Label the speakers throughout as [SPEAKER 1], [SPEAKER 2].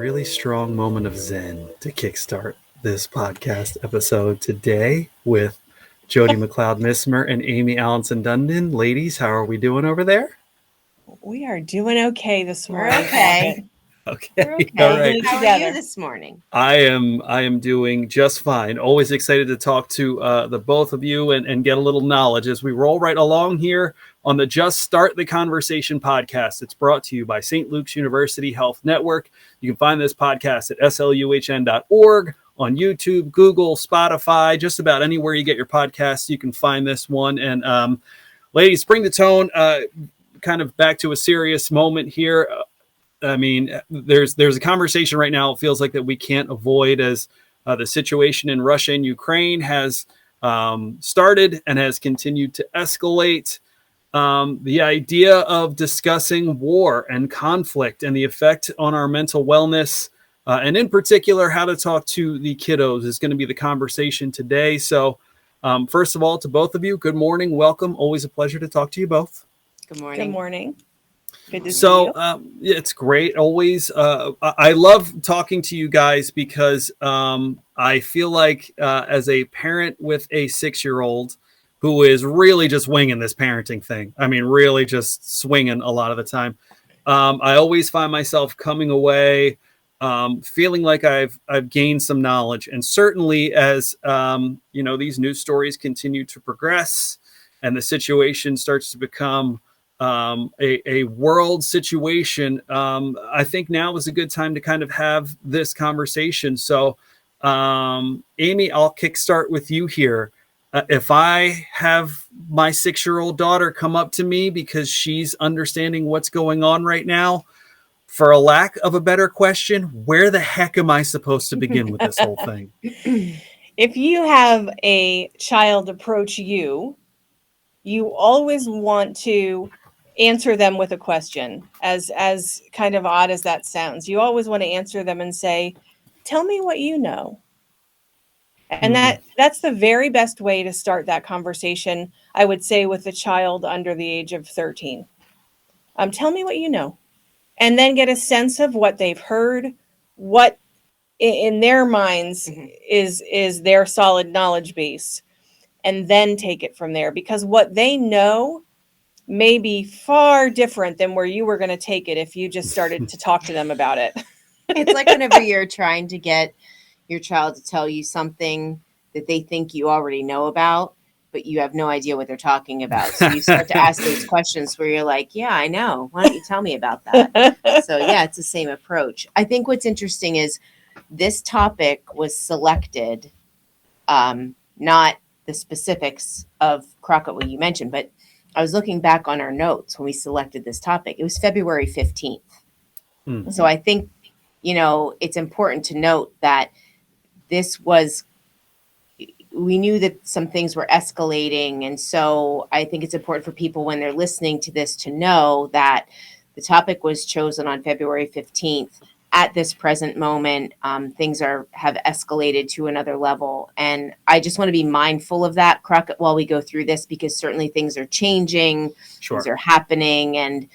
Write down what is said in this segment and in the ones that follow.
[SPEAKER 1] really strong moment of zen to kickstart this podcast episode today with Jody, McCloud, Missmer, and Amie, Allanson, Dundon. Ladies, how are we doing over there?
[SPEAKER 2] We are doing okay this morning.
[SPEAKER 3] We're okay.
[SPEAKER 1] Okay. All right.
[SPEAKER 3] How are you this morning?
[SPEAKER 1] I am doing just fine. Always excited to talk to the both of you and get a little knowledge as we roll right along here on the Just Start the Conversation podcast. It's brought to you by St. Luke's University Health Network. You can find this podcast at sluhn.org, on YouTube, Google, Spotify, just about anywhere you get your podcasts, you can find this one. And ladies, bring the tone kind of back to a serious moment here. I mean, there's a conversation right now, it feels like, that we can't avoid as the situation in Russia and Ukraine has started and has continued to escalate. The idea of discussing war and conflict and the effect on our mental wellness, and in particular, how to talk to the kiddos is going to be the conversation today. So first of all, to both of you, good morning. Welcome. Always a pleasure to talk to you both.
[SPEAKER 3] Good morning.
[SPEAKER 2] Good morning. Good to see
[SPEAKER 1] So
[SPEAKER 2] you.
[SPEAKER 1] it's great. Always. I love talking to you guys because I feel like as a parent with a 6-year-old who is really just winging this parenting thing. I mean, really just swinging a lot of the time. I always find myself coming away feeling like I've gained some knowledge. And certainly as, these news stories continue to progress and the situation starts to become a world situation, I think now is a good time to kind of have this conversation. So, Amie, I'll kickstart with you here. If I have my 6-year-old daughter come up to me because she's understanding what's going on right now, for a lack of a better question, where the heck am I supposed to begin with this whole thing?
[SPEAKER 2] If you have a child approach you, you always want to answer them with a question, as kind of odd as that sounds. You always want to answer them and say, tell me what you know. And that's the very best way to start that conversation, I would say, with a child under the age of 13. Tell me what you know. And then get a sense of what they've heard, what in their minds is their solid knowledge base, and then take it from there. Because what they know may be far different than where you were going to take it if you just started to talk to them about it.
[SPEAKER 3] It's like whenever you're trying to get your child to tell you something that they think you already know about, but you have no idea what they're talking about. So you start to ask those questions where you're like, yeah, I know. Why don't you tell me about that? So yeah, it's the same approach. I think what's interesting is this topic was selected, not the specifics of Crockett, what you mentioned, but I was looking back on our notes when we selected this topic. It was February 15th. So I think, it's important to note that we knew that some things were escalating. And so I think it's important for people when they're listening to this to know that the topic was chosen on February 15th. At this present moment, things have escalated to another level. And I just want to be mindful of that, Crockett, while we go through this, because certainly things are changing, things are happening. And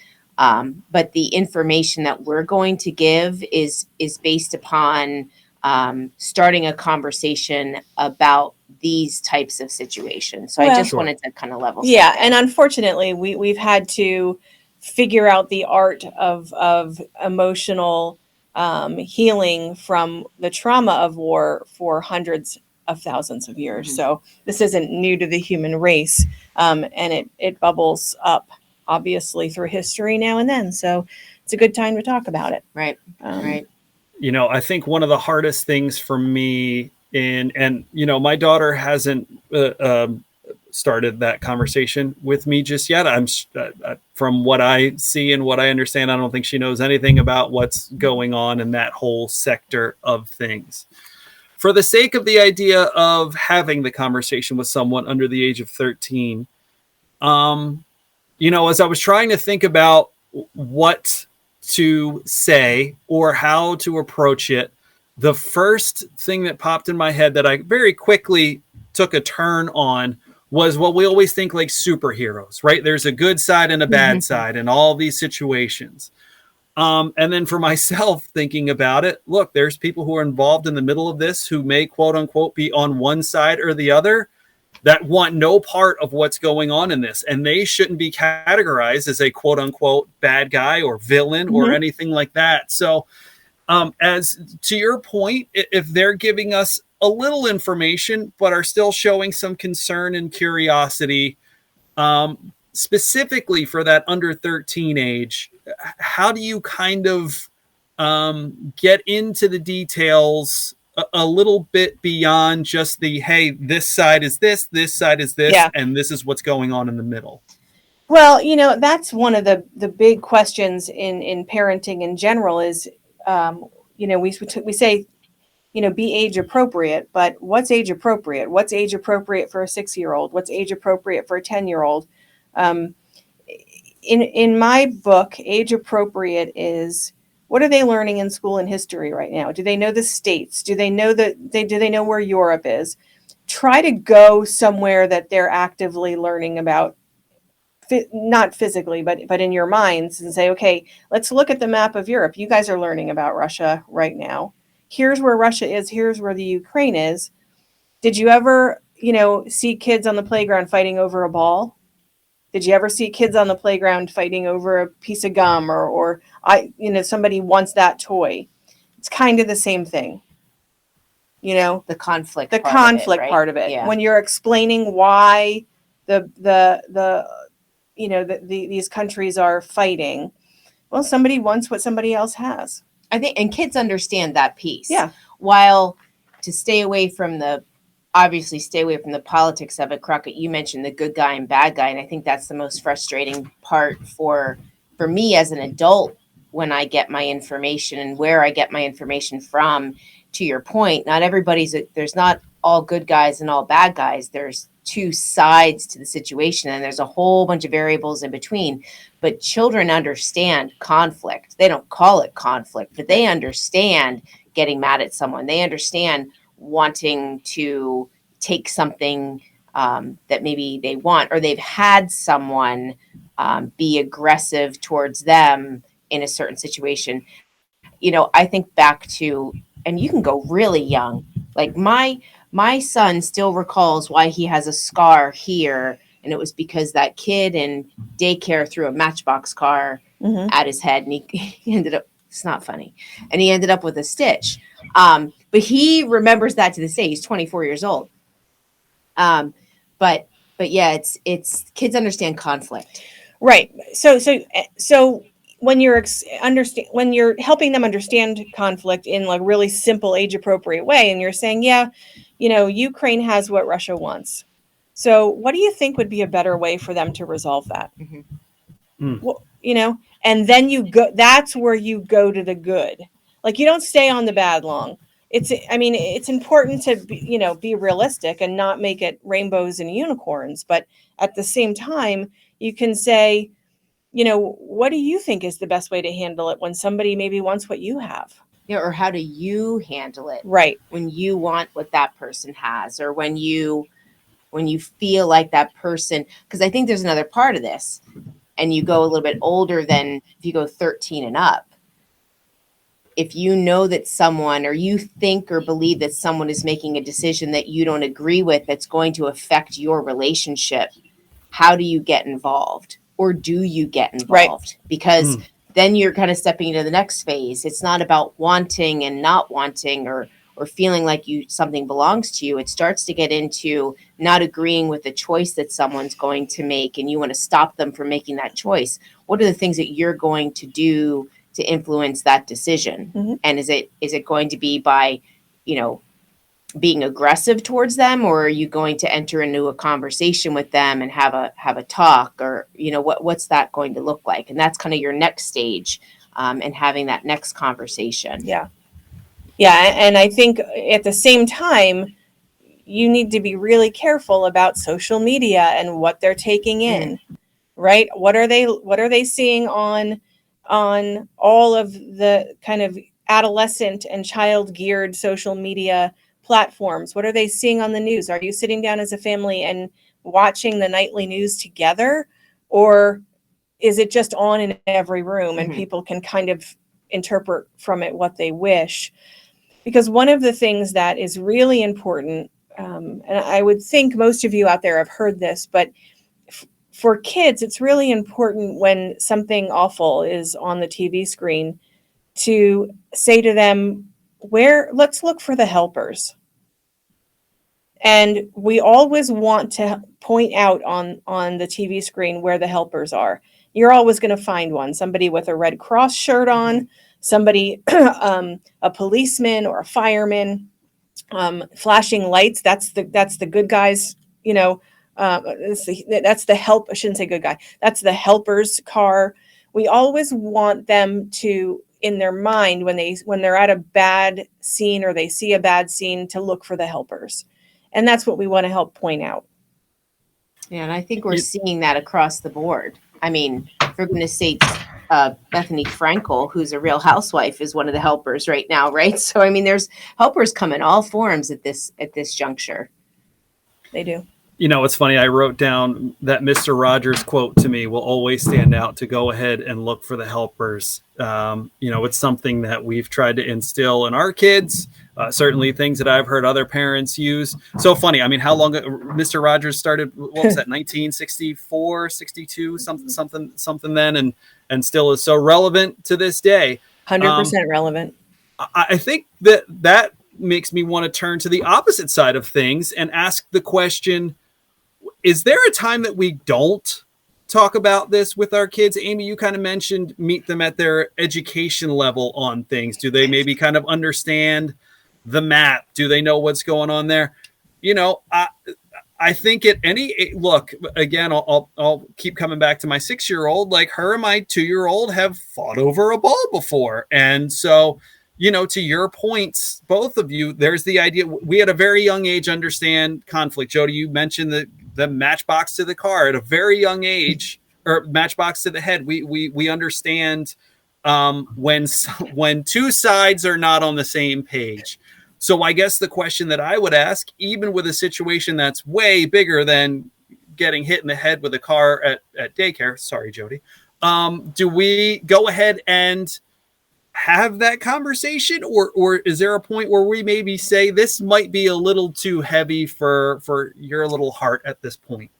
[SPEAKER 3] but the information that we're going to give is based upon starting a conversation about these types of situations. So I just wanted to kind of level set.
[SPEAKER 2] Yeah, and unfortunately, we've had to figure out the art of emotional healing from the trauma of war for hundreds of thousands of years. So this isn't new to the human race, and it bubbles up obviously through history now and then. So it's a good time to talk about it.
[SPEAKER 3] Right. Right.
[SPEAKER 1] I think one of the hardest things for me my daughter hasn't started that conversation with me just yet. I'm from what I see and what I understand, I don't think she knows anything about what's going on in that whole sector of things. For the sake of the idea of having the conversation with someone under the age of 13, as I was trying to think about what to say or how to approach it, the first thing that popped in my head that I very quickly took a turn on was what we always think like superheroes, right? There's a good side and a bad side in all these situations. And then for myself, thinking about it, look, there's people who are involved in the middle of this who may, quote unquote, be on one side or the other that want no part of what's going on in this. And they shouldn't be categorized as a, quote unquote, bad guy or villain or anything like that. So as to your point, if they're giving us a little information, but are still showing some concern and curiosity, specifically for that under 13 age, how do you kind of get into the details a little bit beyond just the, hey, this side is this side is this, and this is what's going on in the middle?
[SPEAKER 2] Well, that's one of the big questions in parenting in general is, we say, be age appropriate, but what's age appropriate? What's age appropriate for a 6-year-old? What's age appropriate for a 10-year-old? In my book, age appropriate is, what are they learning in school and history right now? Do they know the states? Do they know do they know where Europe is? Try to go somewhere that they're actively learning about, not physically, but in your minds, and say, okay, let's look at the map of Europe. You guys are learning about Russia right now. Here's where Russia is. Here's where the Ukraine is. Did you ever, see kids on the playground fighting over a ball? Did you ever see kids on the playground fighting over a piece of gum or somebody wants that toy? It's kind of the same thing.
[SPEAKER 3] The conflict
[SPEAKER 2] part of it.
[SPEAKER 3] Yeah.
[SPEAKER 2] When you're explaining why these countries are fighting, well, somebody wants what somebody else has.
[SPEAKER 3] I think, and kids understand that piece.
[SPEAKER 2] Yeah.
[SPEAKER 3] While to stay away from the politics of it, Crockett, you mentioned the good guy and bad guy, and I think that's the most frustrating part for me as an adult when I get my information and where I get my information from. To your point, there's not all good guys and all bad guys. There's two sides to the situation, and there's a whole bunch of variables in between. But children understand conflict. They don't call it conflict, but they understand getting mad at someone. They understand wanting to take something that maybe they want, or they've had someone be aggressive towards them in a certain situation. I think back to, and you can go really young. Like my son still recalls why he has a scar here, and it was because that kid in daycare threw a matchbox car at his head, and he ended up, it's not funny, and he ended up with a stitch. But he remembers that to this day. He's 24 years old. But yeah, it's kids understand conflict.
[SPEAKER 2] Right. So when you're when you're helping them understand conflict in like really simple age appropriate way, and you're saying, Ukraine has what Russia wants. So what do you think would be a better way for them to resolve that? Well, and then that's where you go to the good. Like, you don't stay on the bad long. It's important to be realistic and not make it rainbows and unicorns. But at the same time, you can say, what do you think is the best way to handle it when somebody maybe wants what you have?
[SPEAKER 3] Yeah, or how do you handle it?
[SPEAKER 2] Right.
[SPEAKER 3] When you want what that person has, or when you feel like that person, because I think there's another part of this, and you go a little bit older than if you go 13 and up. If you know that someone, or you think or believe that someone is making a decision that you don't agree with, that's going to affect your relationship, how do you get involved? Or do you get involved?
[SPEAKER 2] Right.
[SPEAKER 3] Because then you're kind of stepping into the next phase. It's not about wanting and not wanting, or feeling like something belongs to you. It starts to get into not agreeing with the choice that someone's going to make, and you want to stop them from making that choice. What are the things that you're going to do to influence that decision? And is it going to be by, being aggressive towards them, or are you going to enter into a conversation with them and have a talk, or what's that going to look like? And that's kind of your next stage, and having that next conversation.
[SPEAKER 2] Yeah, and I think at the same time, you need to be really careful about social media and what they're taking in. Right? What are they seeing on all of the kind of adolescent and child geared social media platforms? What are they seeing on the news? Are you sitting down as a family and watching the nightly news together, or is it just on in every room and
[SPEAKER 3] Mhm.
[SPEAKER 2] people can kind of interpret from it what they wish? Because one of the things that is really important, and I would think most of you out there have heard this, but for kids, it's really important when something awful is on the TV screen to say to them, let's look for the helpers. And we always want to point out on the TV screen where the helpers are. You're always going to find one, somebody with a Red Cross shirt on, somebody, a policeman or a fireman, flashing lights. That's the good guys, that's the help. I shouldn't say good guy. That's the helper's car. We always want them to, in their mind, when they're at a bad scene or they see a bad scene, to look for the helpers. And that's what we want to help point out.
[SPEAKER 3] Yeah, and I think we're seeing that across the board. I mean, for goodness sakes, Bethany Frankel, who's a Real Housewife, is one of the helpers right now, right? So I mean, there's helpers come in all forms at this juncture.
[SPEAKER 2] They do.
[SPEAKER 1] It's funny. I wrote down that Mr. Rogers quote to me will always stand out, to go ahead and look for the helpers. It's something that we've tried to instill in our kids. Certainly things that I've heard other parents use. So funny. I mean, how long Mr. Rogers started, what was that, 1964, 62, something then, and still is so relevant to this day.
[SPEAKER 2] 100% relevant.
[SPEAKER 1] I think that makes me want to turn to the opposite side of things and ask the question, is there a time that we don't talk about this with our kids? Amie, you kind of mentioned meet them at their education level on things. Do they maybe kind of understand the map? Do they know what's going on there? I think look, again, I'll keep coming back to my 6-year-old. Like her and my 2-year-old have fought over a ball before. And so, to your points, both of you, there's the idea. We at a very young age understand conflict. Jody, you mentioned the matchbox to the car at a very young age, or matchbox to the head. We understand when two sides are not on the same page. So I guess the question that I would ask, even with a situation that's way bigger than getting hit in the head with a car at daycare, sorry, Jody, do we go ahead and have that conversation, or is there a point where we maybe say this might be a little too heavy for your little heart at this point?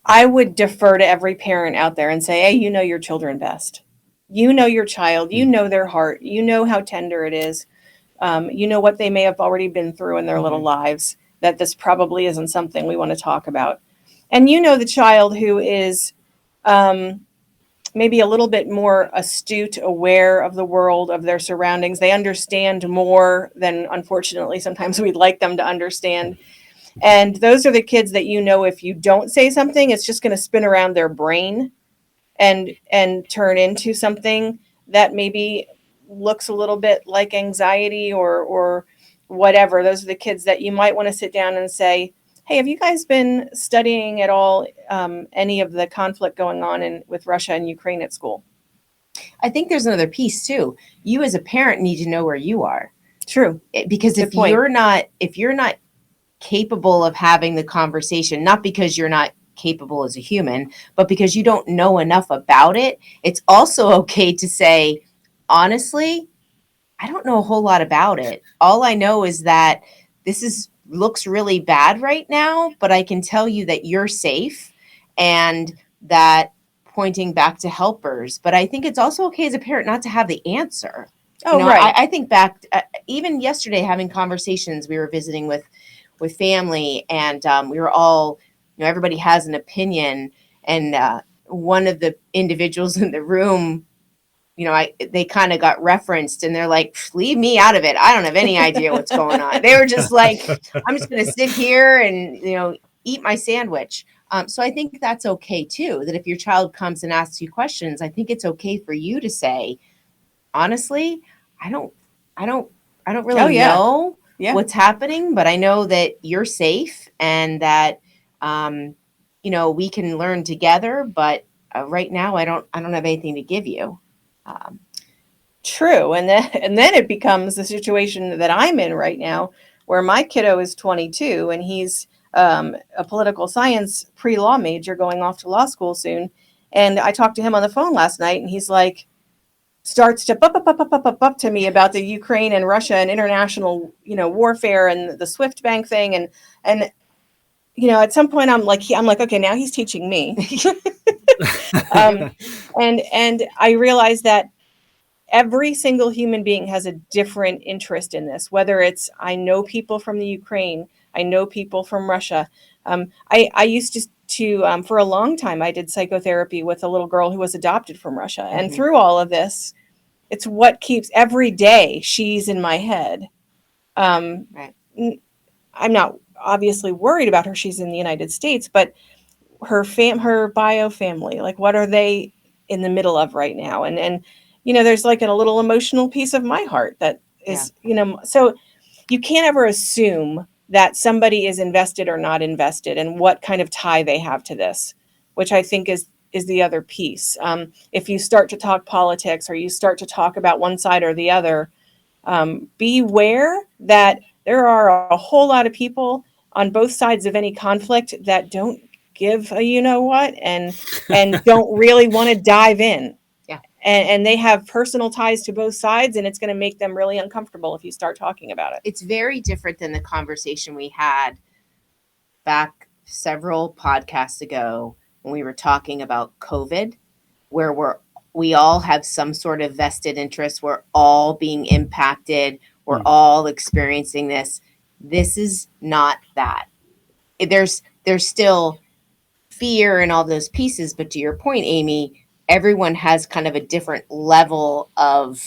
[SPEAKER 2] I would defer to every parent out there and say, hey, you know your children best. You know your child, you know their heart, you know how tender it is. You know what they may have already been through in their little lives, that this probably isn't something we want to talk about. And you know the child who is maybe a little bit more astute, aware of the world, of their surroundings. They understand more than, unfortunately, sometimes we'd like them to understand. And those are the kids that, if you don't say something, it's just going to spin around their brain and turn into something that maybe looks a little bit like anxiety or whatever. Those are the kids that you might want to sit down and say, hey, have you guys been studying at all any of the conflict going on with Russia and Ukraine at school?
[SPEAKER 3] I think there's another piece too. You as a parent need to know where you are.
[SPEAKER 2] True.
[SPEAKER 3] Because if you're not capable of having the conversation, not because you're not capable as a human, but because you don't know enough about it, it's also okay to say, honestly, I don't know a whole lot about it. All I know is that this looks really bad right now, but I can tell you that you're safe, and that pointing back to helpers. But I think it's also okay as a parent not to have the answer.
[SPEAKER 2] Right.
[SPEAKER 3] I think back, even yesterday, having conversations, we were visiting with family, and we were all, everybody has an opinion. And one of the individuals in the room, they kind of got referenced, and they're like, leave me out of it. I don't have any idea what's going on. They were just like, I'm just going to sit here and, eat my sandwich. So I think that's okay too, that if your child comes and asks you questions, I think it's okay for you to say, honestly, I don't really know what's happening, but I know that you're safe, and that, we can learn together. But right now, I don't have anything to give you.
[SPEAKER 2] True. And then it becomes the situation that I'm in right now, where my kiddo is 22 and he's a political science pre-law major going off to law school soon. And I talked to him on the phone last night, and he's like, starts to up to me about the Ukraine and Russia and international, warfare and the Swift bank thing. And, at some point I'm like, okay, now he's teaching me. And I realized that every single human being has a different interest in this, whether it's, I know people from the Ukraine, I know people from Russia. I used to for a long time, I did psychotherapy with a little girl who was adopted from Russia. Mm-hmm. And through all of this, it's what keeps every day she's in my head. Right. I'm not obviously worried about her. She's in the United States, but her bio family, like what are they in the middle of right now? And there's like a little emotional piece of my heart that is, so you can't ever assume that somebody is invested or not invested and what kind of tie they have to this, which I think is the other piece. If you start to talk politics or you start to talk about one side or the other, beware that there are a whole lot of people on both sides of any conflict that don't give a what and don't really want to dive in. Yeah. And they have personal ties to both sides, and it's going to make them really uncomfortable if you start talking about it.
[SPEAKER 3] It's very different than the conversation we had back several podcasts ago when we were talking about COVID, where we all have some sort of vested interest. We're all being impacted. We're all experiencing this. This is not that. There's still fear and all those pieces, but to your point, Amie, everyone has kind of a different level of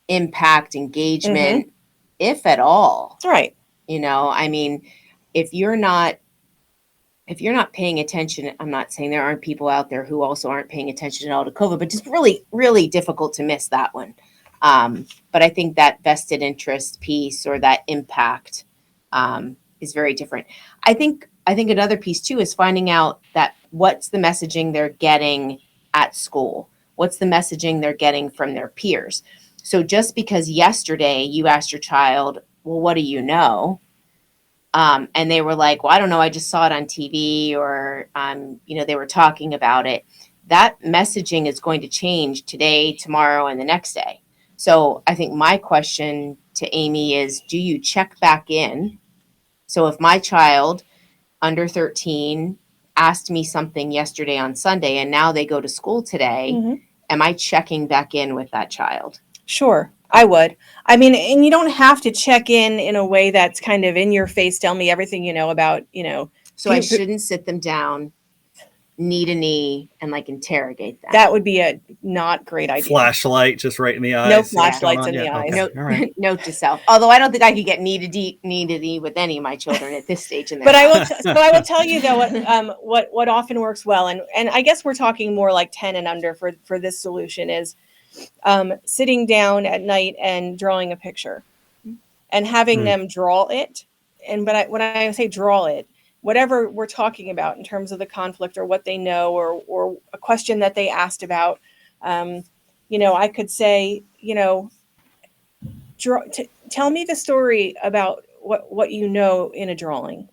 [SPEAKER 3] impact, engagement, if at all.
[SPEAKER 2] Right.
[SPEAKER 3] If you're not paying attention, I'm not saying there aren't people out there who also aren't paying attention at all to COVID, but just really, really difficult to miss that one. But I think that vested interest piece or that impact is very different. I think another piece too is finding out that what's the messaging they're getting at school, what's the messaging they're getting from their peers. So just because yesterday you asked your child, well, what do you know? And they were like, well, I don't know. I just saw it on TV or, they were talking about it. That messaging is going to change today, tomorrow, and the next day. So I think my question to Amie is, do you check back in? So if my child under 13 asked me something yesterday on Sunday and now they go to school today, am I checking back in with that child?
[SPEAKER 2] Sure, I would. And you don't have to check in a way that's kind of in your face, tell me everything you know about,
[SPEAKER 3] So I shouldn't sit them down, knee to knee, and interrogate them.
[SPEAKER 2] That would be a not great idea.
[SPEAKER 1] Flashlight just right in the eyes.
[SPEAKER 2] No flashlights in the eyes.
[SPEAKER 3] Okay. Note to self. Although I don't think I could get knee to knee with any of my children at this stage in their
[SPEAKER 2] life. But I will tell you though what often works well, and I guess we're talking more like 10 and under for this solution is sitting down at night and drawing a picture and having them draw it. But when I say draw it, whatever we're talking about in terms of the conflict or what they know or a question that they asked about, I could say, tell me the story about what you know in a drawing.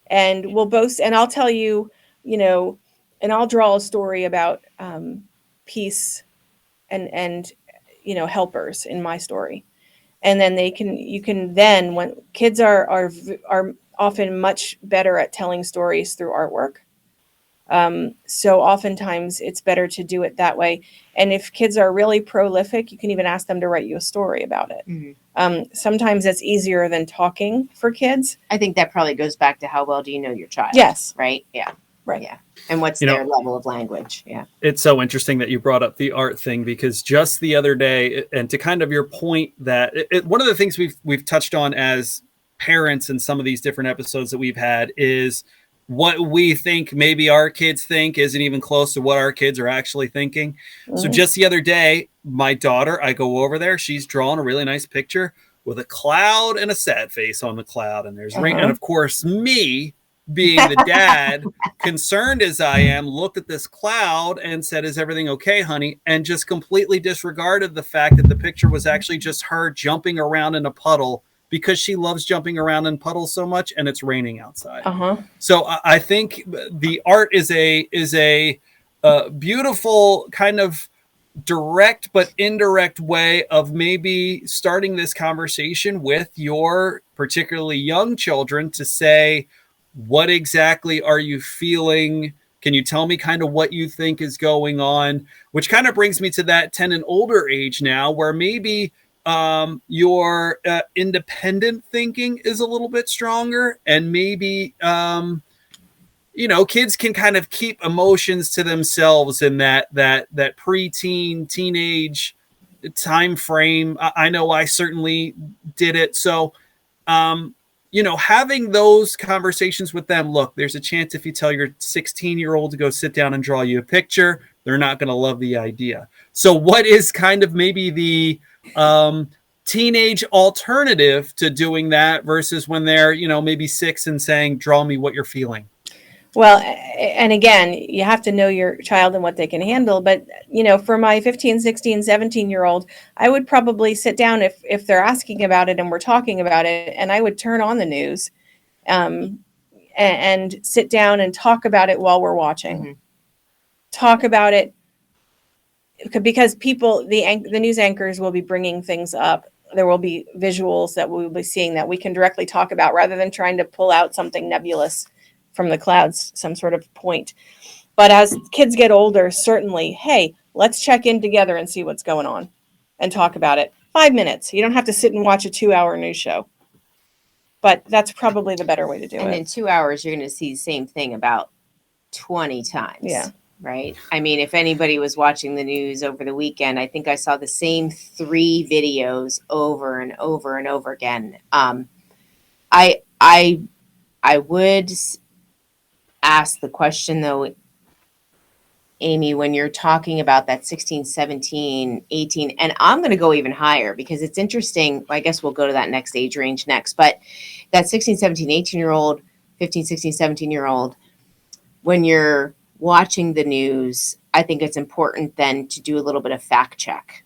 [SPEAKER 2] And I'll tell you, and I'll draw a story about peace and helpers in my story. And then you can when kids are often much better at telling stories through artwork. So oftentimes it's better to do it that way. And if kids are really prolific, you can even ask them to write you a story about it. Sometimes it's easier than talking for kids.
[SPEAKER 3] I think that probably goes back to how well do you know your child?
[SPEAKER 2] Yes.
[SPEAKER 3] Right? Yeah.
[SPEAKER 2] Right.
[SPEAKER 3] Yeah. And what's their level of language? Yeah.
[SPEAKER 1] It's so interesting that you brought up the art thing, because just the other day, and to kind of your point that one of the things we've touched on as parents in some of these different episodes that we've had is what we think maybe our kids think isn't even close to what our kids are actually thinking. So just the other day, my daughter, I go over there, she's drawn a really nice picture with a cloud and a sad face on the cloud. And there's rain. And of course, me being the dad, concerned as I am, looked at this cloud and said, "Is everything okay, honey?" And just completely disregarded the fact that the picture was actually just her jumping around in a puddle because she loves jumping around in puddles so much and it's raining outside.
[SPEAKER 2] So
[SPEAKER 1] I think the art is a beautiful kind of direct but indirect way of maybe starting this conversation with your particularly young children to say, what exactly are you feeling? Can you tell me kind of what you think is going on? Which kind of brings me to that 10 and older age now, where maybe your independent thinking is a little bit stronger, and maybe kids can kind of keep emotions to themselves in that preteen, teenage time frame. I know I certainly did it. So having those conversations with them, look, there's a chance if you tell your 16-year-old to go sit down and draw you a picture, they're not going to love the idea. So what is kind of maybe the teenage alternative to doing that versus when they're, maybe 6 and saying, draw me what you're feeling?
[SPEAKER 2] Well, and again, you have to know your child and what they can handle. But, for my 15, 16, 17-year-old, I would probably sit down if they're asking about it and we're talking about it, and I would turn on the news and sit down and talk about it while we're watching. Talk about it because the news anchors will be bringing things up. There will be visuals that we'll be seeing that we can directly talk about rather than trying to pull out something nebulous from the clouds, some sort of point. But as kids get older, certainly, hey, let's check in together and see what's going on and talk about it. 5 minutes. You don't have to sit and watch a 2-hour news show. But that's probably the better way to do it.
[SPEAKER 3] And in 2 hours, you're going to see the same thing about 20 times.
[SPEAKER 2] Yeah.
[SPEAKER 3] Right? I mean, if anybody was watching the news over the weekend, I think I saw the same 3 videos over and over and over again. I would ask the question, though, Amie, when you're talking about that 16, 17, 18, and I'm going to go even higher because it's interesting. I guess we'll go to that next age range next. But that 16, 17, 18-year-old, 15, 16, 17-year-old, when you're watching the news, I think it's important then to do a little bit of fact check,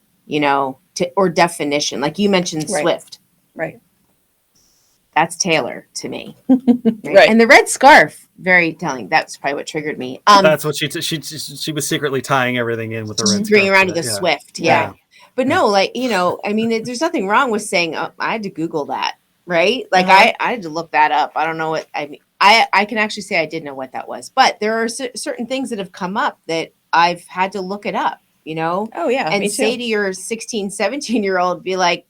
[SPEAKER 3] or definition. Like you mentioned,
[SPEAKER 2] Right.
[SPEAKER 3] Swift.
[SPEAKER 2] Right.
[SPEAKER 3] That's Taylor to me.
[SPEAKER 2] Right.
[SPEAKER 3] And the red scarf, very telling. That's probably what triggered me.
[SPEAKER 1] That's what she was secretly tying everything in with the red
[SPEAKER 3] bringing
[SPEAKER 1] scarf
[SPEAKER 3] around
[SPEAKER 1] to
[SPEAKER 3] to the
[SPEAKER 1] that,
[SPEAKER 3] Swift. Yeah. But no, I mean, there's nothing wrong with saying, I had to Google that, right? Like I had to look that up. I don't know what, I mean, I can actually say I did know what that was, but there are certain things that have come up that I've had to look it up,
[SPEAKER 2] Oh, yeah.
[SPEAKER 3] and
[SPEAKER 2] me too.
[SPEAKER 3] say to your 16, 17-year-old, be like,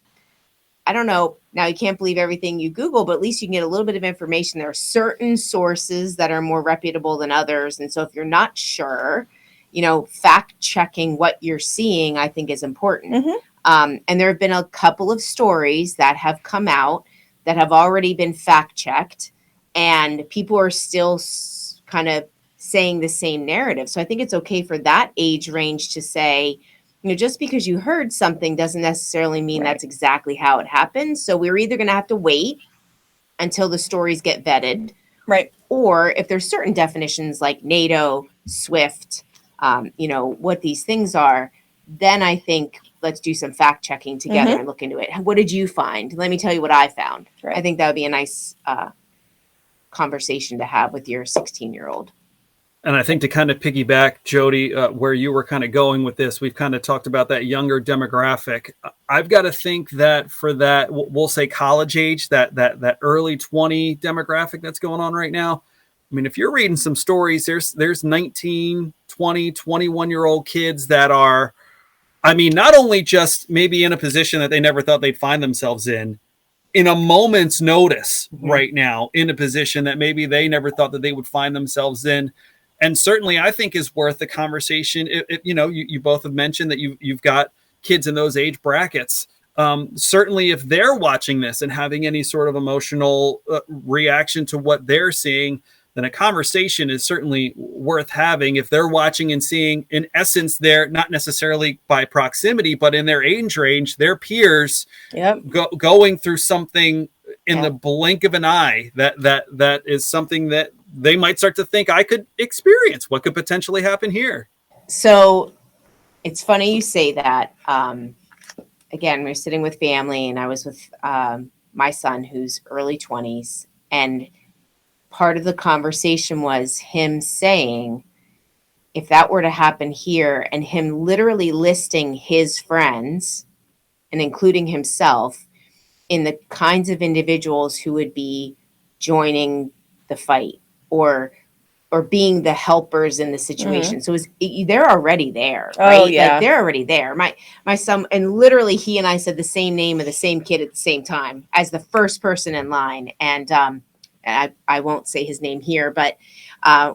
[SPEAKER 3] I don't know. Now you can't believe everything you Google, but at least you can get a little bit of information. There are certain sources that are more reputable than others. And so if you're not sure, fact checking what you're seeing, I think is important. And there have been a couple of stories that have come out that have already been fact checked, and people are still kind of saying the same narrative. So I think it's okay for that age range to say, just because you heard something doesn't necessarily mean that's exactly how it happened. So we're either going to have to wait until the stories get vetted.
[SPEAKER 2] Right.
[SPEAKER 3] Or if there's certain definitions like NATO, SWIFT, what these things are, then I think let's do some fact checking together and look into it. What did you find? Let me tell you what I found.
[SPEAKER 2] Right.
[SPEAKER 3] I think that would be a nice conversation to have with your 16-year-old.
[SPEAKER 1] And I think to kind of piggyback, Jody, where you were kind of going with this, we've kind of talked about that younger demographic. I've got to think that for that, we'll say college age, that early 20 demographic that's going on right now. I mean, if you're reading some stories, there's 19, 20, 21-year-old kids that are, I mean, not only just maybe in a position that they never thought they'd find themselves in a moment's notice right now, in a position that maybe they never thought that they would find themselves in. And certainly I think is worth the conversation. You both have mentioned that you've got kids in those age brackets. Certainly if they're watching this and having any sort of emotional reaction to what they're seeing, then a conversation is certainly worth having. If they're watching and seeing, in essence, they're not necessarily by proximity, but in their age range, their peers going through something in the blink of an eye, that is something that they might start to think I could experience. What could potentially happen here?
[SPEAKER 3] So it's funny you say that. Again, we're sitting with family, and I was with my son, who's early 20s. And part of the conversation was him saying, if that were to happen here, and him literally listing his friends and including himself in the kinds of individuals who would be joining the fight or being the helpers in the situation. So they're already there, right?
[SPEAKER 2] Oh, yeah.
[SPEAKER 3] Like, they're already there. My son, and literally he and I said the same name of the same kid at the same time as the first person in line. And I won't say his name here, but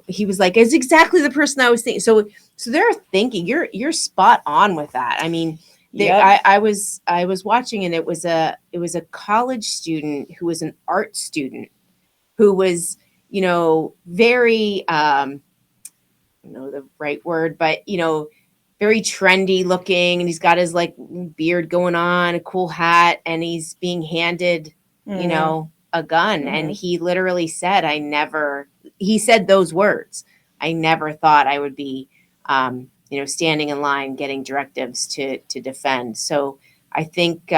[SPEAKER 3] he was like, it's exactly the person I was thinking. So they're thinking you're spot on with that. I mean,
[SPEAKER 2] Yep.
[SPEAKER 3] I was watching, and it was a college student who was an art student who was, very, I don't know the right word, but, very trendy looking, and he's got his like beard going on, a cool hat, and he's being handed, a gun. And he literally said, he said those words, I never thought I would be, standing in line, getting directives to defend. So I think,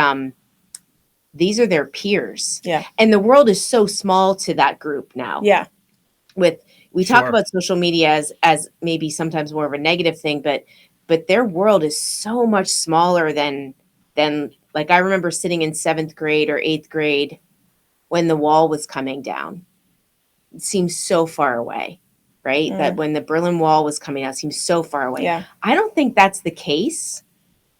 [SPEAKER 3] these are their peers.
[SPEAKER 2] Yeah.
[SPEAKER 3] And the world is so small to that group now.
[SPEAKER 2] Yeah.
[SPEAKER 3] We talk about social media as maybe sometimes more of a negative thing, but their world is so much smaller than like, I remember sitting in 7th grade or 8th grade when the wall was coming down. It seems so far away, right? That when the Berlin Wall was coming down, it seems so far away.
[SPEAKER 2] Yeah.
[SPEAKER 3] I don't think that's the case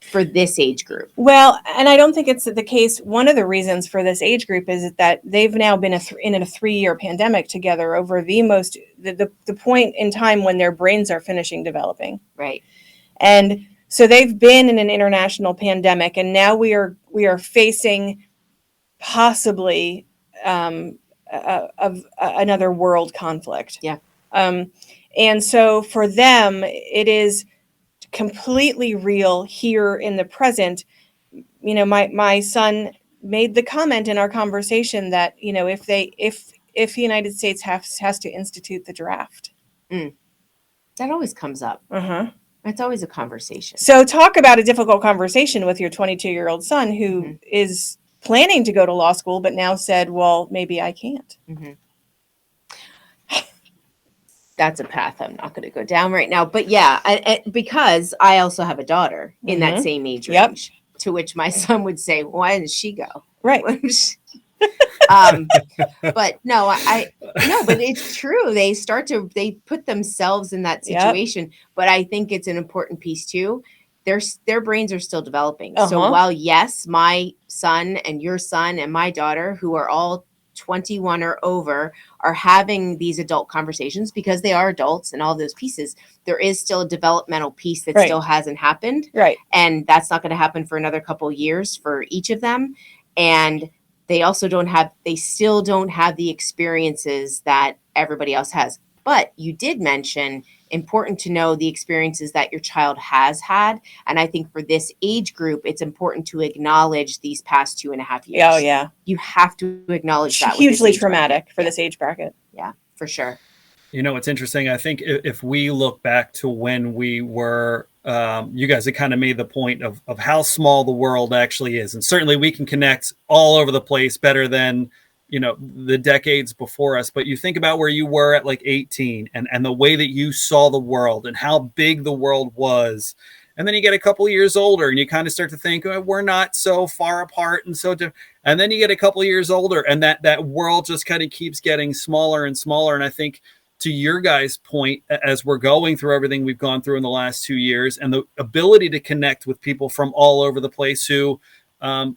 [SPEAKER 3] for this age group.
[SPEAKER 2] Well, and I don't think it's the case. One of the reasons for this age group is that they've now been in a 3-year pandemic together over the point in time when their brains are finishing developing.
[SPEAKER 3] Right.
[SPEAKER 2] And so they've been in an international pandemic, and now we are facing possibly another world conflict.
[SPEAKER 3] Yeah.
[SPEAKER 2] And so for them, it is completely real here in the present. My son made the comment in our conversation that, if the United States has to institute the draft.
[SPEAKER 3] That always comes up. It's always a conversation.
[SPEAKER 2] So talk about a difficult conversation with your 22-year-old son who is planning to go to law school, but now said, well, maybe I can't.
[SPEAKER 3] That's a path I'm not going to go down right now. But yeah, because I also have a daughter in that same age range, to which my son would say, why didn't she go?
[SPEAKER 2] Right.
[SPEAKER 3] But no, but it's true. They put themselves in that situation. But I think it's an important piece too. Their brains are still developing. So while, yes, my son and your son and my daughter, who are all 21 or over, are having these adult conversations because they are adults and all those pieces, there is still a developmental piece that still hasn't happened.
[SPEAKER 2] Right.
[SPEAKER 3] And that's not going to happen for another couple of years for each of them. And they still don't have the experiences that everybody else has. But you did mention important to know the experiences that your child has had. And I think for this age group, it's important to acknowledge these past 2.5 years.
[SPEAKER 2] Oh, yeah.
[SPEAKER 3] You have to acknowledge that.
[SPEAKER 2] Hugely traumatic for this age bracket.
[SPEAKER 3] Yeah, for sure.
[SPEAKER 1] It's interesting. I think if we look back to when we were, you guys have kind of made the point of how small the world actually is. And certainly we can connect all over the place better than, the decades before us. But you think about where you were at like 18 and the way that you saw the world and how big the world was. And then you get a couple of years older and you kind of start to think, oh, we're not so far apart and so different. And then you get a couple of years older and that world just kind of keeps getting smaller and smaller. And I think, to your guys' point, as we're going through everything we've gone through in the last 2 years and the ability to connect with people from all over the place who, while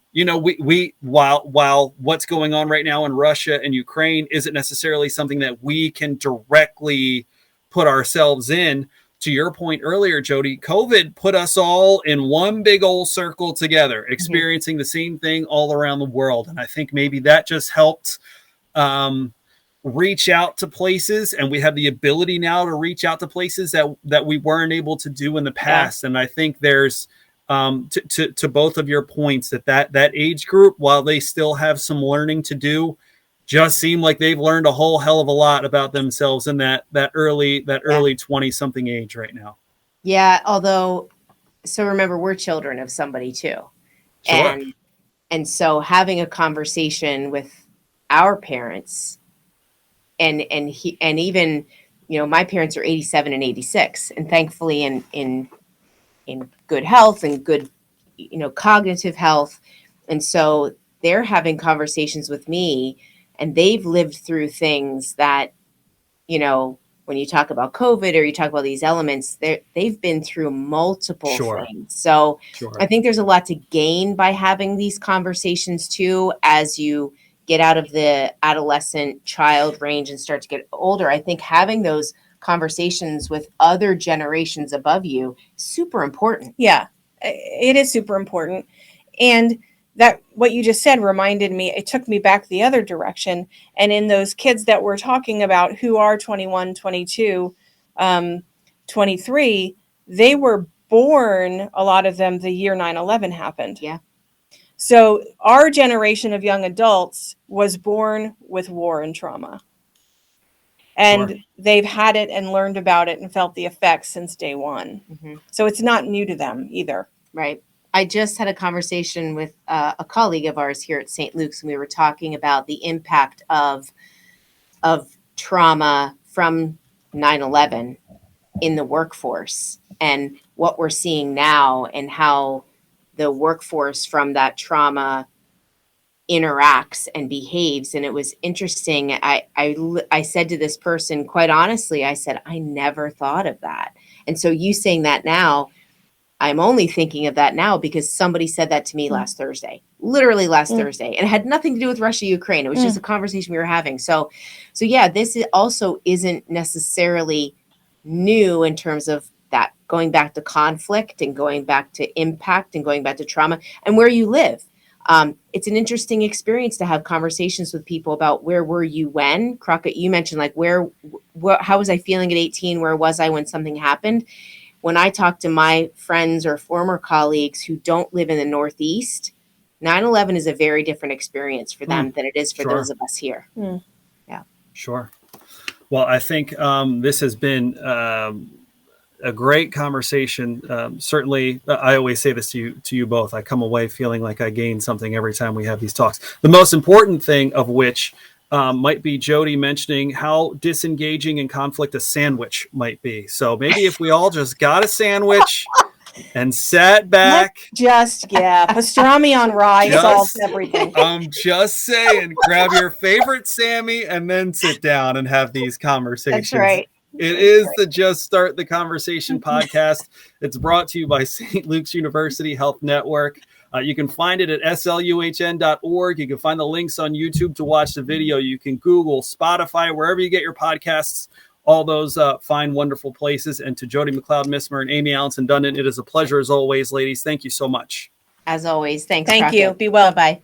[SPEAKER 1] what's going on right now in Russia and Ukraine isn't necessarily something that we can directly put ourselves in. To your point earlier, Jody, COVID put us all in one big old circle together, experiencing the same thing all around the world. And I think maybe that just helped, reach out to places, and we have the ability now to reach out to places that we weren't able to do in the past. And I think there's to both of your points that age group, while they still have some learning to do, just seem like they've learned a whole hell of a lot about themselves in that early 20 something age right now.
[SPEAKER 3] Yeah. Although, so remember, we're children of somebody too.
[SPEAKER 1] Sure.
[SPEAKER 3] And so having a conversation with our parents and even, my parents are 87 and 86, and thankfully in good health and good, cognitive health. And so they're having conversations with me, and they've lived through things that, when you talk about COVID or you talk about these elements, they've been through multiple things. So I think there's a lot to gain by having these conversations too, as you get out of the adolescent child range and start to get older. I think having those conversations with other generations above you is super important.
[SPEAKER 2] Yeah, it is super important. And that what you just said reminded me, it took me back the other direction. And in those kids that we're talking about who are 21, 22, 23, they were born, a lot of them, the year 9/11 happened.
[SPEAKER 3] Yeah.
[SPEAKER 2] So our generation of young adults was born with war and trauma. And they've had it and learned about it and felt the effects since day one. Mm-hmm. So it's not new to them either.
[SPEAKER 3] Right. I just had a conversation with a colleague of ours here at St. Luke's, and we were talking about the impact of trauma from 9/11 in the workforce and what we're seeing now and how the workforce from that trauma interacts and behaves. And it was interesting. I said to this person, quite honestly, I said, I never thought of that. And so you saying that now, I'm only thinking of that now because somebody said that to me last Thursday, literally last Thursday, and it had nothing to do with Russia, Ukraine. It was just a conversation we were having. So yeah, this also isn't necessarily new in terms of that going back to conflict and going back to impact and going back to trauma and where you live. It's an interesting experience to have conversations with people about where were you when. Crockett, you mentioned like how was I feeling at 18? Where was I when something happened? When I talk to my friends or former colleagues who don't live in the Northeast, 9/11 is a very different experience for them than it is for those of us here. Yeah.
[SPEAKER 1] Sure. Well, I think this has been a great conversation. Certainly, I always say this to you both. I come away feeling like I gain something every time we have these talks. The most important thing of which might be Jody mentioning how disengaging in conflict a sandwich might be. So maybe if we all just got a sandwich and sat back.
[SPEAKER 2] Pastrami on rye solves everything.
[SPEAKER 1] I'm just saying, grab your favorite Sammy and then sit down and have these conversations.
[SPEAKER 2] That's right.
[SPEAKER 1] It is the Just Start the Conversation podcast. It's brought to you by St. Luke's University Health Network. You can find it at sluhn.org. You can find the links on YouTube to watch the video. You can Google, Spotify, wherever you get your podcasts, all those fine, wonderful places. And to Jody, McCloud, Missmer, and Amie, Allanson, Dundon, it is a pleasure as always, ladies. Thank you so much.
[SPEAKER 3] As always. Thanks.
[SPEAKER 2] Thank
[SPEAKER 3] Crockett.
[SPEAKER 2] you. Be well.
[SPEAKER 3] Bye.